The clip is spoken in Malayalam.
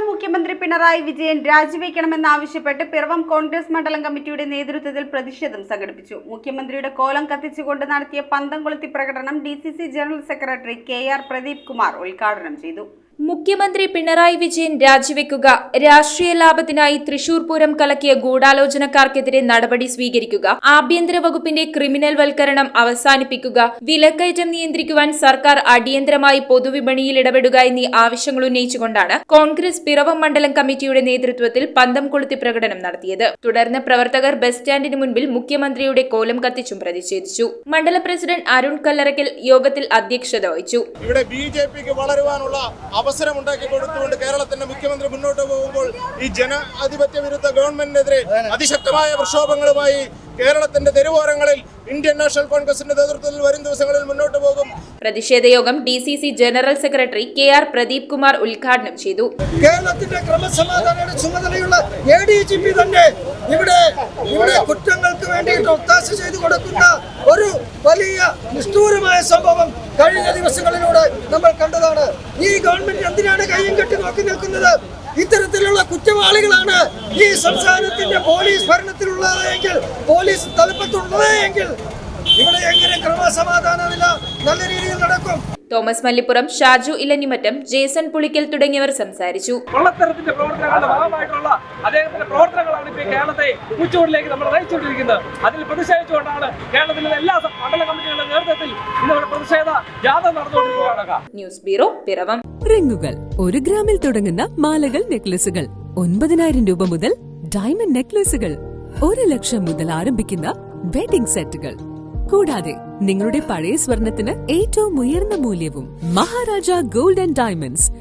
മുഖ്യമന്ത്രി പിണറായി വിജയൻ രാജിവെക്കണമെന്നാവശ്യപ്പെട്ട് പിറവം കോൺഗ്രസ് മണ്ഡലം കമ്മിറ്റിയുടെ നേതൃത്വത്തിൽ പ്രതിഷേധം സംഘടിപ്പിച്ചു. മുഖ്യമന്ത്രിയുടെ കോലം കത്തിച്ചുകൊണ്ട് നടത്തിയ പന്തം കൊളുത്തി പ്രകടനം DCC general secretary KR Pradeep Kumar ഉദ്ഘാടനം ചെയ്തു. മുഖ്യമന്ത്രി പിണറായി വിജയൻ രാജിവെക്കുക, രാഷ്ട്രീയ ലാഭത്തിനായി തൃശൂർ പൂരം കലക്കിയ ഗൂഢാലോചനക്കാർക്കെതിരെ നടപടി സ്വീകരിക്കുക, ആഭ്യന്തര വകുപ്പിന്റെ ക്രിമിനൽ വൽക്കരണം അവസാനിപ്പിക്കുക, വിലക്കയറ്റം നിയന്ത്രിക്കുവാൻ സർക്കാർ അടിയന്തരമായി പൊതുവിപണിയിൽ ഇടപെടുക എന്നീ ആവശ്യങ്ങൾ ഉന്നയിച്ചുകൊണ്ടാണ് കോൺഗ്രസ് പിറവം മണ്ഡലം കമ്മിറ്റിയുടെ നേതൃത്വത്തിൽ പന്തം കൊളുത്തി പ്രകടനം നടത്തിയത്. തുടർന്ന് പ്രവർത്തകർ ബസ് സ്റ്റാൻഡിന് മുൻപിൽ മുഖ്യമന്ത്രിയുടെ കോലം കത്തിച്ചും പ്രതിഷേധിച്ചു. മണ്ഡലം പ്രസിഡന്റ് അരുൺ കല്ലറയ്ക്കൽ യോഗത്തിൽ അധ്യക്ഷത വഹിച്ചു. ഇവിടെ BJPക്ക് വളരുവാനുള്ള അവസരമുണ്ടാക്കി കൊടുത്തുകൊണ്ട് കേരളത്തിന്റെ മുഖ്യമന്ത്രി മുന്നോട്ട് പോകുമ്പോൾ ഈ ജനാധിപത്യ വിരുദ്ധ ഗവൺമെന്റിനെതിരെ അതിശക്തമായ പ്രക്ഷോഭങ്ങളുമായി കേരളത്തിന്റെ തെരുവോരങ്ങളിൽ ഇന്ത്യൻ നാഷണൽ കോൺഗ്രസിന്റെ നേതൃത്വത്തിൽ വരും ദിവസങ്ങളിൽ മുന്നോട്ട് പോകും. പ്രതിഷേധ യോഗം DCC general secretary KR Pradeep Kumar ഉദ്ഘാടനം ചെയ്തു. കേരളത്തിന്റെ ക്രമസമാധാന ചുമതലയുള്ള ADGP തന്നെ ഇവിടെ കുറ്റങ്ങൾക്ക് വേണ്ടിയിട്ട് ഒത്താശ ചെയ്തു കൊടുക്കുന്ന ഒരു വലിയ നിഷ്ഠൂരമായ സംഭവം കഴിഞ്ഞ ദിവസങ്ങളിലൂടെ നമ്മൾ കണ്ടതാണ്. ഈ ഗവൺമെന്റ് എന്തിനാണ് കയ്യും കെട്ടി നോക്കി നിൽക്കുന്നത്? ഇത്തരത്തിലുള്ള കുറ്റവാളികളാണ് ഈ സംസ്ഥാനത്തിന്റെ പോലീസ് ഭരണത്തിലുള്ളതെങ്കിൽ, പോലീസ് തലപ്പത്തുള്ളതെങ്കിൽ ഇവിടെ എങ്ങനെ ക്രമസമാധാന നില നല്ല രീതിയിൽ നടക്കും? തോമസ് മല്ലിപ്പുറം, ഷാജു ഇലഞ്ഞിമറ്റം, ജേസൺ പുളിക്കൽ തുടങ്ങിയവർ സംസാരിച്ചു. കൊള്ളത്തരത്തിന്റെ പ്രവർത്തനങ്ങളുടെ ഭാഗമായിട്ടുള്ള അദ്ദേഹത്തിന്റെ പ്രവർത്തനങ്ങളാണ് ഇപ്പോൾ കേരളത്തെ ഉച്ചകോടിലേക്ക് നമ്മൾ നയിച്ചുകൊണ്ടിരിക്കുന്നത്. അതിൽ പ്രതിഷേധിച്ചുകൊണ്ടാണ് കേരളത്തിലെ എല്ലാ മണ്ഡല കമ്മിറ്റികളുടെ നേതൃത്വത്തിൽ ഇന്നിവിടെ പ്രതിഷേധ ജാഥ നടന്നുകൊണ്ടിരിക്കുകയാണ്. News bureau, Piravam. റിങ്ങുകൾ 1 ഗ്രാമിൽ തുടങ്ങുന്ന മാലകൾ, നെക്ലസുകൾ 9,000 രൂപ മുതൽ ഡയമണ്ട് നെക്ലസുകൾ 1 ലക്ഷം മുതൽ ആരംഭിക്കുന്ന വെഡിംഗ് സെറ്റുകൾ, കൂടാതെ നിങ്ങളുടെ പഴയ സ്വർണത്തിന് ഏറ്റവും ഉയർന്ന മൂല്യവും. Maharaja gold and diamonds